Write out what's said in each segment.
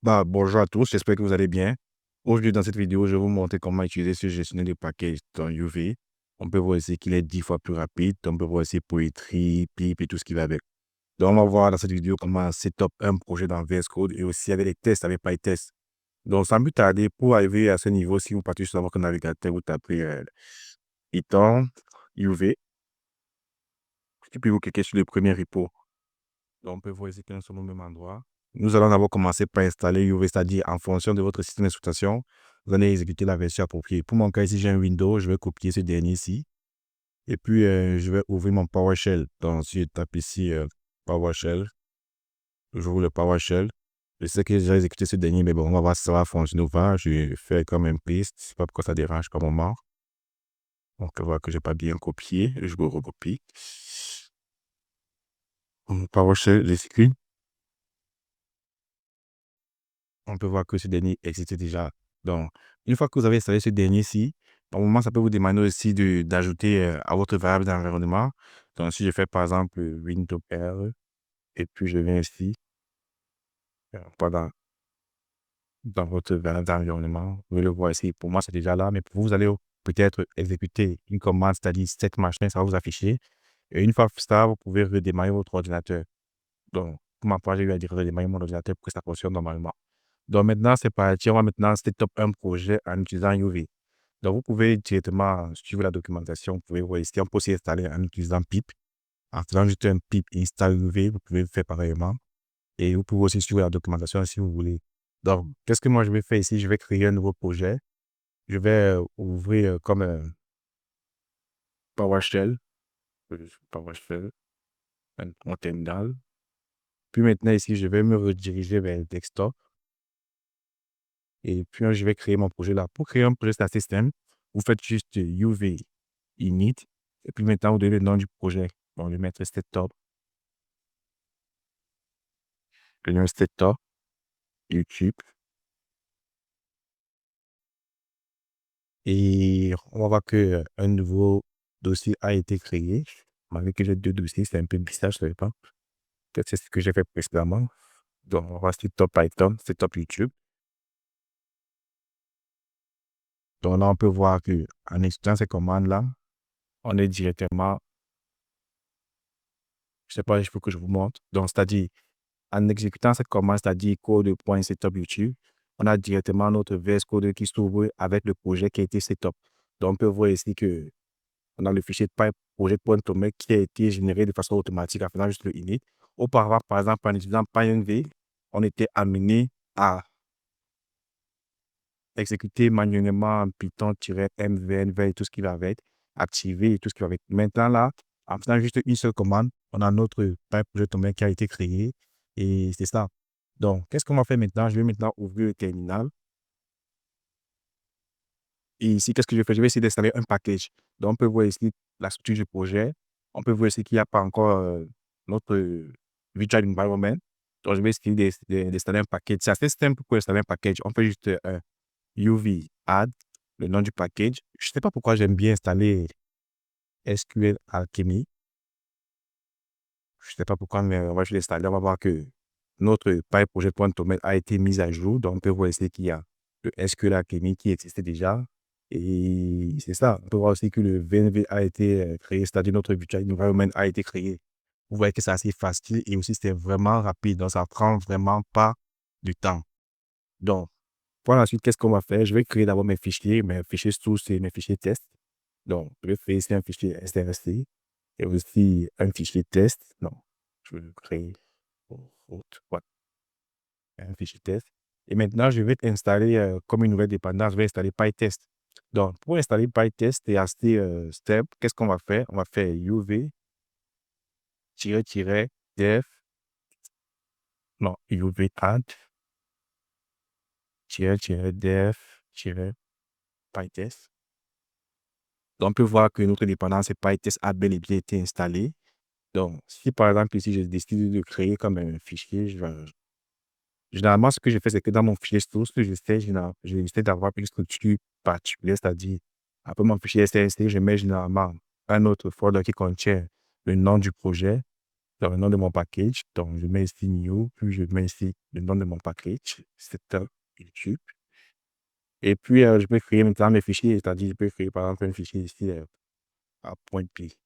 Bonjour à tous, j'espère que vous allez bien. Aujourd'hui, dans cette vidéo, je vais vous montrer comment utiliser ce gestionnaire de package dans UV. On peut voir ici qu'il est 10 fois plus rapide. On peut voir ici Poetry, Pip et tout ce qui va avec. Donc, on va voir dans cette vidéo comment setup un projet dans VS Code et aussi avec les tests, avec PyTest. Donc, sans plus tarder, pour arriver à ce niveau, si vous partez sur votre navigateur, vous tapez Python, UV, et puis vous cliquez sur le premier repo. Donc, on peut voir ici qu'ils sont au même endroit. Nous allons d'abord commencer par installer UV, c'est-à-dire en fonction de votre système d'exploitation, vous allez exécuter la version appropriée. Pour mon cas, ici, j'ai un Windows, je vais copier ce dernier ici. Et puis, je vais ouvrir mon PowerShell. Donc, si je tape ici PowerShell, j'ouvre le PowerShell. Je sais que j'ai exécuté ce dernier, mais bon, on va voir si ça va fonctionner ou pas. Je vais faire comme un paste. Je ne sais pas pourquoi ça dérange comme moment. Donc, on voit que je n'ai pas bien copié. Je vais recopier. PowerShell, j'exécute. On peut voir que ce dernier existe déjà. Donc, une fois que vous avez installé ce dernier-ci, normalement, ça peut vous demander aussi d'ajouter à votre variable d'environnement. Donc, si je fais par exemple Windows R, et puis je viens ici, pendant, dans votre variable d'environnement, vous le voir ici. Pour moi, c'est déjà là, mais pour vous, vous allez peut-être exécuter une commande, c'est-à-dire set machin, ça va vous afficher. Et une fois ça, vous pouvez redémarrer votre ordinateur. Donc, pour ma part, j'ai eu à dire redémarrer mon ordinateur pour que ça fonctionne normalement. Donc maintenant, c'est parti. On va maintenant setup un projet en utilisant UV. Donc, vous pouvez directement suivre la documentation. Vous pouvez voir ici, on peut aussi installer en utilisant pip. En faisant juste un pip install UV, vous pouvez le faire pareillement. Et vous pouvez aussi suivre la documentation si vous voulez. Donc, qu'est-ce que moi je vais faire ici? Je vais créer un nouveau projet. Je vais ouvrir comme un PowerShell. PowerShell, un terminal. Puis maintenant, ici, je vais me rediriger vers le desktop. Et puis, je vais créer mon projet là. Pour créer un projet, c'est assez simple. Vous faites juste UV init. Et puis maintenant, vous donnez le nom du projet. Bon, je vais mettre setup. Le nom setup, YouTube. Et on va voir qu'un nouveau dossier a été créé. Malgré que j'ai deux dossiers, c'est un peu bizarre, je ne savais pas. Peut-être c'est ce que j'ai fait précédemment. Donc, on va setup Python, setup YouTube. Donc là, on peut voir qu'en exécutant ces commandes-là, on est directement, je ne sais pas, il faut que je vous montre. Donc, c'est-à-dire, en exécutant cette commande, c'est-à-dire code.setup YouTube, on a directement notre VS Code qui s'ouvre avec le projet qui a été setup. Donc, on peut voir ici que on a le fichier projet.toml qui a été généré de façon automatique en faisant juste le init. Auparavant, par exemple, en utilisant PyNV, on était amené à exécuter manuellement en Python-mvn et tout ce qui va avec, activer et tout ce qui va avec. Maintenant, là, en faisant juste une seule commande, on a notre projet.toml qui a été créé et c'est ça. Donc, qu'est-ce qu'on va faire maintenant? Je vais maintenant ouvrir le terminal. Et ici, qu'est-ce que je fais? Je vais essayer d'installer un package. Donc, on peut voir ici la structure du projet. On peut voir ici qu'il n'y a pas encore notre virtual environment. Donc, je vais essayer d'installer un package. C'est assez simple pour installer un package. On fait juste un UV add, le nom du package. Je ne sais pas pourquoi j'aime bien installer SQL Alchemy. Je ne sais pas pourquoi, mais on va juste l'installer. On va voir que notre PyProject.toml a été mis à jour. Donc, on peut voir ici qu'il y a le SQL Alchemy qui existait déjà. Et c'est ça. On peut voir aussi que le VNV a été créé, c'est-à-dire notre virtual environment a été créé. Vous voyez que c'est assez facile et aussi c'est vraiment rapide. Donc, ça prend vraiment pas du temps. Donc, pour la suite, qu'est-ce qu'on va faire? Je vais créer d'abord mes fichiers source et mes fichiers test. Donc, je vais créer ici un fichier SRC et aussi un fichier test. Non, je vais créer voilà, un fichier test. Et maintenant, je vais installer comme une nouvelle dépendance, je vais installer PyTest. Donc, pour installer PyTest et assez step, qu'est-ce qu'on va faire? On va faire uv-dev, non, uv add-dev-pytest. Donc, on peut voir que notre dépendance PyTest a bel et bien été installée. Donc, si par exemple ici, je décide de créer comme un fichier, généralement, ce que je fais, c'est que dans mon fichier source, j'essaie d'avoir une structure particulière, c'est-à-dire, après mon fichier SRC, je mets généralement un autre folder qui contient le nom du projet. dans le nom de mon package. Donc, je mets ici new, puis je mets ici le nom de mon package, setup YouTube. Et puis, je peux créer maintenant mes fichiers, c'est-à-dire, je peux créer par exemple un fichier ici à .py.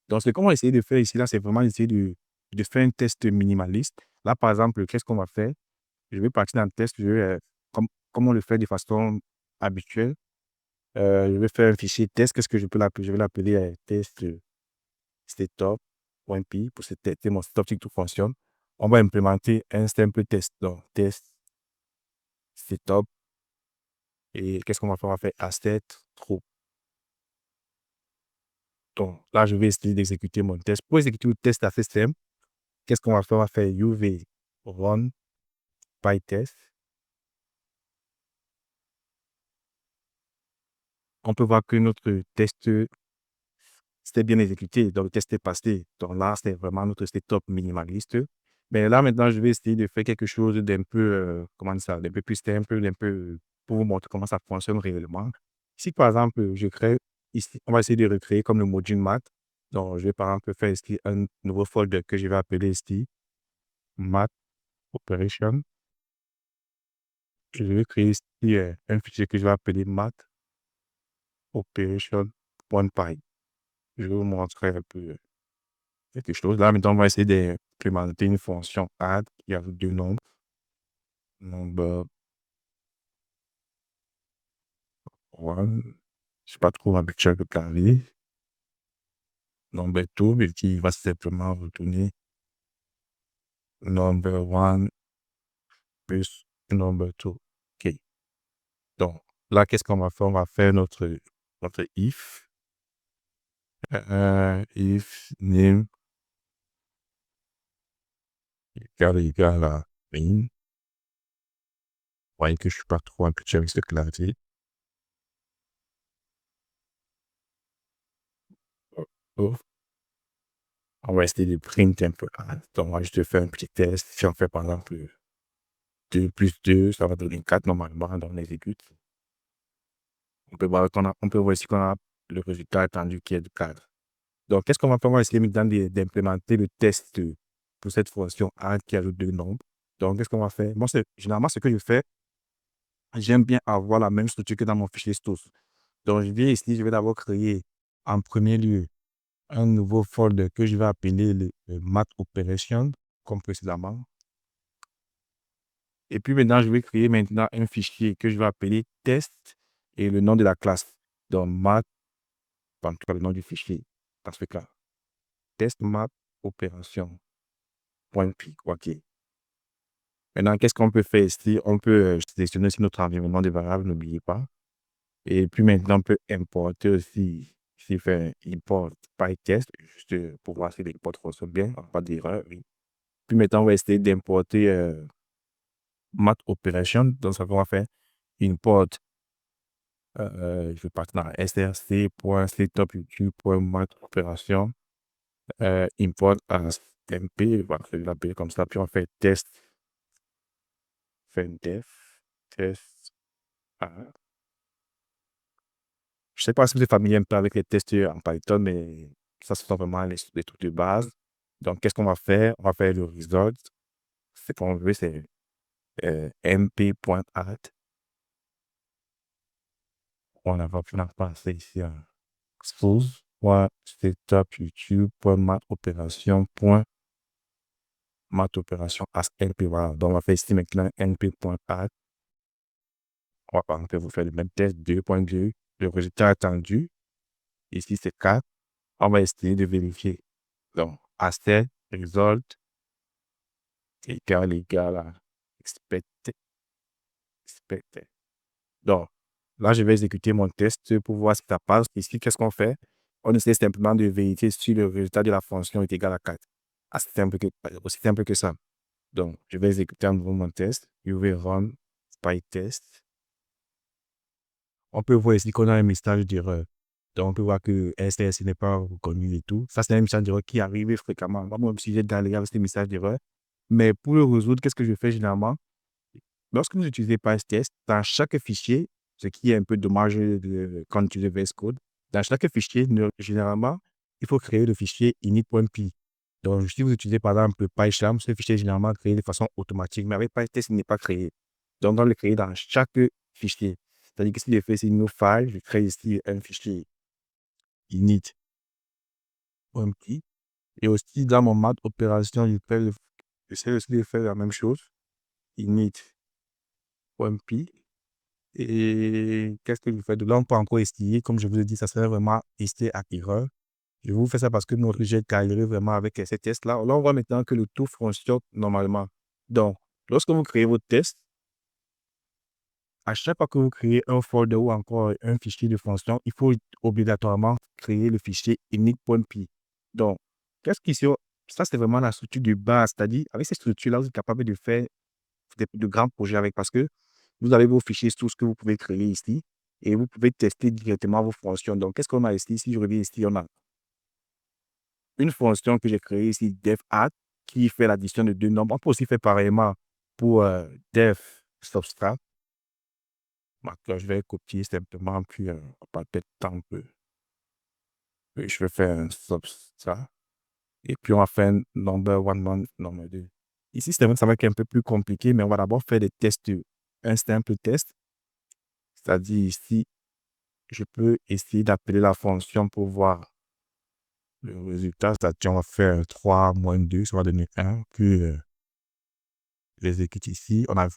Donc, ce qu'on va essayer de faire ici, là, c'est vraiment essayer de faire un test minimaliste. Là, par exemple, qu'est-ce qu'on va faire? Je vais partir dans le test, je vais, comme on le fait de façon habituelle. Je vais faire un fichier test. Qu'est-ce que je peux l'appeler? Je vais l'appeler test setup.py pour tester mon setup si tout fonctionne. On va implémenter un simple test. Donc, test setup. Et qu'est-ce qu'on va faire? On va faire asset true. Donc, là, je vais essayer d'exécuter mon test. Pour exécuter le test assez simple, qu'est-ce qu'on va faire? On va faire uv run pytest. On peut voir que notre test c'était bien exécuté. Donc, le test est passé. Donc, là, c'est vraiment notre setup minimaliste. Mais là, maintenant, je vais essayer de faire quelque chose d'un peu, comment dire ça, d'un peu plus simple, d'un peu pour vous montrer comment ça fonctionne réellement. Si, par exemple, je crée ici, on va essayer de recréer comme le module math. Donc, je vais, par exemple, faire ici un nouveau folder que je vais appeler ici math operation. Je vais créer ici un fichier que je vais appeler math operation.py. Je vais vous montrer un peu quelque chose. Là, maintenant, on va essayer d'implémenter une fonction add qui ajoute deux nombres. Number one. Je ne suis pas trop habitué avec le clavier. Number two, et qui va simplement retourner number one plus number two. OK. Donc, là, qu'est-ce qu'on va faire? On va faire notre if. If name égale à in. Vous voyez que je ne suis pas trop habitué avec ce clavier. Oh. On va essayer de print un peu. Donc, moi, je te fais un petit test. Si on fait par exemple 2 plus 2, ça va donner 4 normalement. Donc, on exécute. On peut voir ici qu'on a le résultat attendu qui est de 4. Donc, qu'est-ce qu'on va faire? On va essayer maintenant d'implémenter le test pour cette fonction add qui ajoute deux nombres. Donc, qu'est-ce qu'on va faire? Moi, généralement, ce que je fais, j'aime bien avoir la même structure que dans mon fichier source. Donc, je viens ici, je vais d'abord créer en premier lieu un nouveau folder que je vais appeler le math operation, comme précédemment. Et puis maintenant, je vais créer maintenant un fichier que je vais appeler test et le nom de la classe. Donc, math, en tout cas, le nom du fichier, dans ce cas, test math opération.py. OK. Maintenant, qu'est-ce qu'on peut faire ici? On peut sélectionner aussi notre environnement de variables, n'oubliez pas. Et puis maintenant, on peut importer aussi, ici, faire import PyTest, juste pour voir si l'import fonctionne bien, pas d'erreur. Oui. Puis maintenant, on va essayer d'importer math operation. Donc, ça va faire import. Je vais partir dans src.setupyoutube.mathopération. Import as mp. Voilà, je vais l'appeler comme ça. Puis on fait test. Fait def. Test. Je ne sais pas si vous êtes familier un peu avec les tests en Python, mais ça, ce sont vraiment les trucs de base. Donc, qu'est-ce qu'on va faire? On va faire le result. Ce qu'on veut, c'est mp.add. On va passer ici à source.setupyoutube.mathopération as np. Voilà. Donc, on va faire ici maintenant np.add. On va par exemple vous faire le même test 2.2. Le résultat attendu, ici, c'est 4. On va essayer de vérifier. Donc, asset, result, égal à expected. Donc, là, je vais exécuter mon test pour voir si ça passe. Ici, qu'est-ce qu'on fait? On essaie simplement de vérifier si le résultat de la fonction est égal à 4. Aussi simple que ça. Donc, je vais exécuter un nouveau mon test. Je vais run PyTest. On peut voir ici qu'on a un message d'erreur. Donc, on peut voir que STS n'est pas reconnu et tout. Ça, c'est un message d'erreur qui arrive fréquemment. Moi, mon sujet d'aller avec ces messages d'erreur. Mais pour le résoudre, qu'est-ce que je fais généralement? Lorsque vous utilisez PyTest, dans chaque fichier, ce qui est un peu dommage quand tu utilises VS Code, dans chaque fichier, généralement, il faut créer le fichier init.py. Donc, si vous utilisez par exemple PyCharm, ce fichier est généralement créé de façon automatique, mais avec PyTest, il n'est pas créé. Donc, on doit le créer dans chaque fichier. C'est-à-dire que si je fais ici new file, je crée ici un fichier init.py. Et aussi, dans mon mat opération, j'essaie aussi de faire la même chose. Init.py. Et qu'est-ce que je fais de là? On peut encore essayer. Comme je vous ai dit, ça serait vraiment essayer à erreur. Je vous fais ça parce que notre jet carré vraiment avec ces tests-là. Là, on voit maintenant que le tout fonctionne normalement. Donc, lorsque vous créez votre test, à chaque fois que vous créez un folder ou encore un fichier de fonction, il faut obligatoirement créer le fichier init.py. Donc, qu'est-ce qui ça, c'est vraiment la structure de base. C'est-à-dire, avec cette structure-là, vous êtes capable de faire de grands projets avec parce que vous avez vos fichiers, tout ce que vous pouvez créer ici et vous pouvez tester directement vos fonctions. Donc, qu'est-ce qu'on a ici? Si je reviens ici, on a une fonction que j'ai créée ici, dev_add, qui fait l'addition de deux nombres. On peut aussi faire pareillement pour dev subtract. Donc, je vais copier simplement, puis on va peut-être temps un peu. Puis, je vais faire un subtract. Et puis, on va faire un number one, number 2. Ici, ça va être un peu plus compliqué, mais on va d'abord faire des tests, un simple test. C'est-à-dire ici, je peux essayer d'appeler la fonction pour voir le résultat. C'est-à-dire, on va faire 3 moins 2, ça va donner 1. Puis, l'exécute ici. On a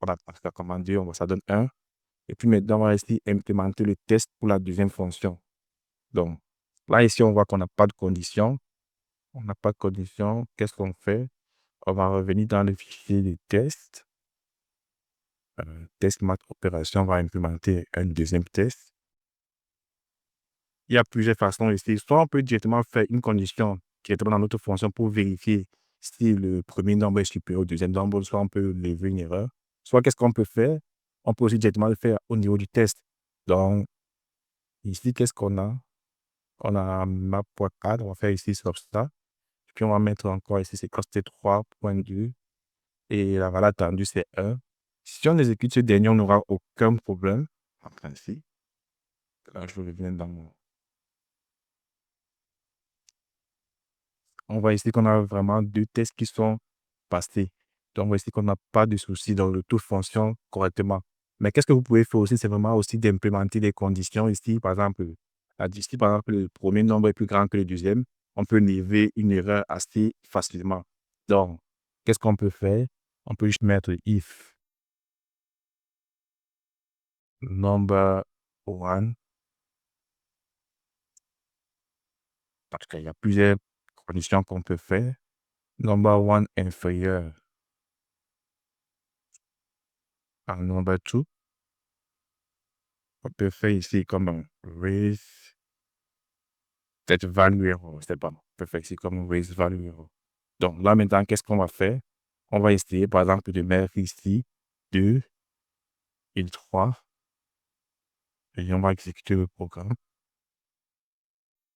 la commande 2, ça donne 1. Et puis maintenant, on va essayer d'implémenter le test pour la deuxième fonction. Donc, là, ici, on voit qu'on n'a pas de condition. On n'a pas de condition. Qu'est-ce qu'on fait? On va revenir dans le fichier de test. Test mat opération, on va implémenter un deuxième test. Il y a plusieurs façons ici. Soit on peut directement faire une condition directement dans notre fonction pour vérifier si le premier nombre est supérieur au deuxième nombre, soit on peut lever une erreur. Soit qu'est-ce qu'on peut faire? On peut aussi directement le faire au niveau du test. Donc, ici, qu'est-ce qu'on a? On a map.add, on va faire ici substrat. Puis on va mettre encore ici, c'est costé 3.2. Et la valeur attendue, c'est 1. Si on exécute ce dernier, on n'aura aucun problème. En principe. Là, je reviens dans mon. On voit ici qu'on a vraiment deux tests qui sont passés. Donc, on voit ici qu'on n'a pas de souci, donc le tout fonctionne correctement. Mais qu'est-ce que vous pouvez faire aussi, c'est vraiment aussi d'implémenter des conditions ici. Par exemple, ici, par exemple, le premier nombre est plus grand que le deuxième. On peut lever une erreur assez facilement. Donc, qu'est-ce qu'on peut faire? On peut juste mettre if number one. Parce qu'il y a plusieurs conditions qu'on peut faire. Number one inférieur à number two. On peut faire ici comme un raise, peut-être value error, c'est pas. On peut faire ici comme un raise value error. Donc là maintenant, qu'est-ce qu'on va faire? On va essayer par exemple de mettre ici 2 et 3 et on va exécuter le programme.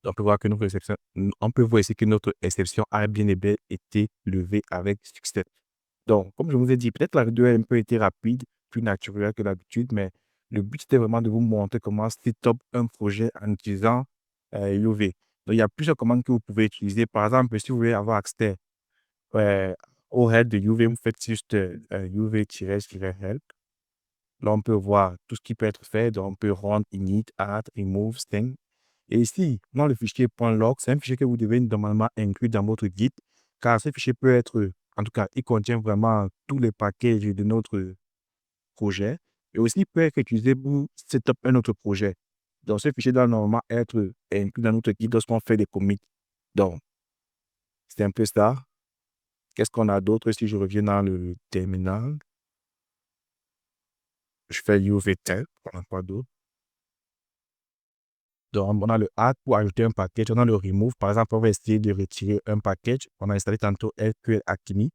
On peut voir que notre exception, on peut voir ici que notre exception a bien et bien été levée avec succès. Donc, comme je vous ai dit, peut-être la vidéo a un peu été rapide, plus naturelle que d'habitude, mais le but c'était vraiment de vous montrer comment setup un projet en utilisant UV. Donc, il y a plusieurs commandes que vous pouvez utiliser. Par exemple, si vous voulez avoir accès au head de UV, vous faites juste UV-help. Là, on peut voir tout ce qui peut être fait. Donc, on peut run init, add, remove, sting. Et ici, dans le fichier .log, c'est un fichier que vous devez normalement inclure dans votre Git, car ce fichier peut être, en tout cas, il contient vraiment tous les packages de notre projet. Et aussi, il peut être utilisé pour setup un autre projet. Donc, ce fichier doit normalement être inclus dans notre Git lorsqu'on fait des commits. Donc, c'est un peu ça. Qu'est-ce qu'on a d'autre? Si je reviens dans le terminal, je fais UV10, on n'a pas d'autre. Donc, on a le add pour ajouter un package. On a le remove. Par exemple, on va essayer de retirer un package. On a installé tantôt SQL Alchemy.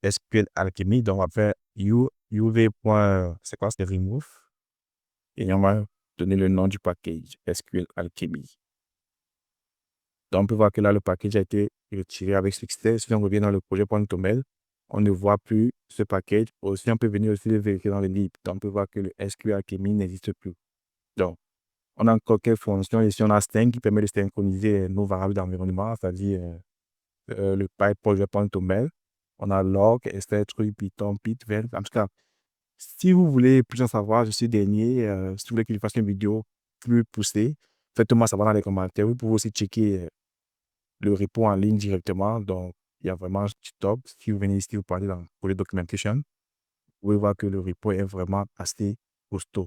SQL Alchemy. Donc, on va faire uv. C'est quoi? C'est remove. Et on va donner le nom du package SQL Alchemy. Donc, on peut voir que là, le package a été retiré avec succès. Si on revient dans le projet.toml, on ne voit plus ce package. Aussi, on peut venir aussi le vérifier dans le lib. Donc, on peut voir que le SQL Alchemy n'existe plus. Donc, on a encore quelques fonctions. Ici, on a Sting qui permet de synchroniser nos variables d'environnement, c'est-à-dire le pipe.jupyter.mail. On a log, Esther, truc, Python, Pit, Ven. En tout cas, si vous voulez plus en savoir, je suis dernier. Si vous voulez que je fasse une vidéo plus poussée, faites-moi savoir dans les commentaires. Vous pouvez aussi checker le repo en ligne directement. Donc, il y a vraiment du top. Si vous venez ici, vous parlez dans pour le documentation, vous pouvez voir que le repo est vraiment assez costaud.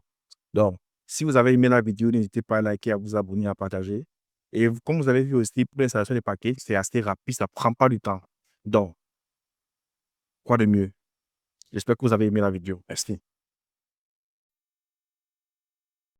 Donc, si vous avez aimé la vidéo, n'hésitez pas à liker, à vous abonner, à partager. Et comme vous avez vu aussi, pour l'installation des paquets, c'est assez rapide, ça ne prend pas du temps. Donc, quoi de mieux? J'espère que vous avez aimé la vidéo. Merci.